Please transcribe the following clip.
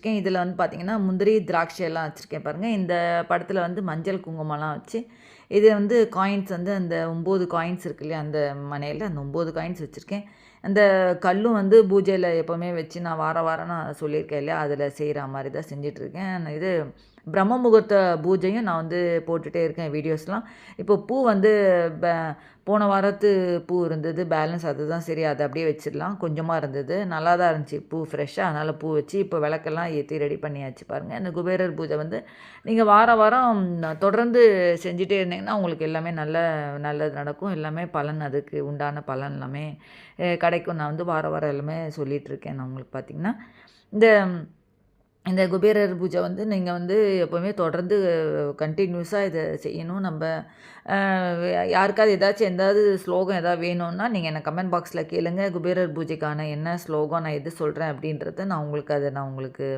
வச்சுருக்கேன். இதில் வந்து பார்த்திங்கன்னா முந்திரி, திராட்சை எல்லாம் வச்சுருக்கேன் பாருங்கள். இந்த படத்தில் வந்து மஞ்சள் குங்குமம்லாம் வச்சு இது வந்து காயின்ஸ் வந்து அந்த 9 காயின்ஸ் இருக்கு இல்லையா, அந்த மனையில் அந்த 9 காயின்ஸ் வச்சுருக்கேன். அந்த கல்லும் வந்து பூஜையில் எப்போவுமே வச்சு நான் வாரம் நான் சொல்லியிருக்கேன் இல்லையா, அதில் செய்கிற மாதிரி தான் செஞ்சிட்ருக்கேன். இது பிரம்ம முகூர்த்த பூஜையும் நான் வந்து போட்டுகிட்டே இருக்கேன் வீடியோஸ்லாம். இப்போ பூ வந்து ப போன வாரத்து பூ இருந்தது பேலன்ஸ், அதுதான் சரி அதை அப்படியே வச்சிடலாம். கொஞ்சமாக இருந்தது, நல்லா தான் இருந்துச்சு பூ ஃப்ரெஷ்ஷாக. அதனால் பூ வச்சு இப்போ விளக்கெல்லாம் ஏற்றி ரெடி பண்ணியாச்சு பாருங்கள். இந்த குபேரர் பூஜை வந்து நீங்கள் வாரம் தொடர்ந்து செஞ்சுட்டே இருந்தீங்கன்னா உங்களுக்கு எல்லாமே நல்லது நடக்கும். எல்லாமே பலன், அதுக்கு உண்டான பலன் எல்லாமே கிடைக்கும். நான் வந்து வாரம் எல்லாமே சொல்லிகிட்ருக்கேன் நான் உங்களுக்கு பார்த்திங்கன்னா. இந்த இந்த குபேரர் பூஜை வந்து நீங்கள் வந்து எப்போவுமே தொடர்ந்து கண்டினியூஸாக இதை செய்யணும். நம்ம யாருக்காவது ஏதாவது ஸ்லோகம் ஏதாவது வேணும்னா நீங்கள் எனக்கு கமெண்ட் பாக்ஸில் கேளுங்க. குபேரர் பூஜைக்கான என்ன ஸ்லோகம் நான் எது சொல்கிறேன் அப்படின்றத நான் உங்களுக்கு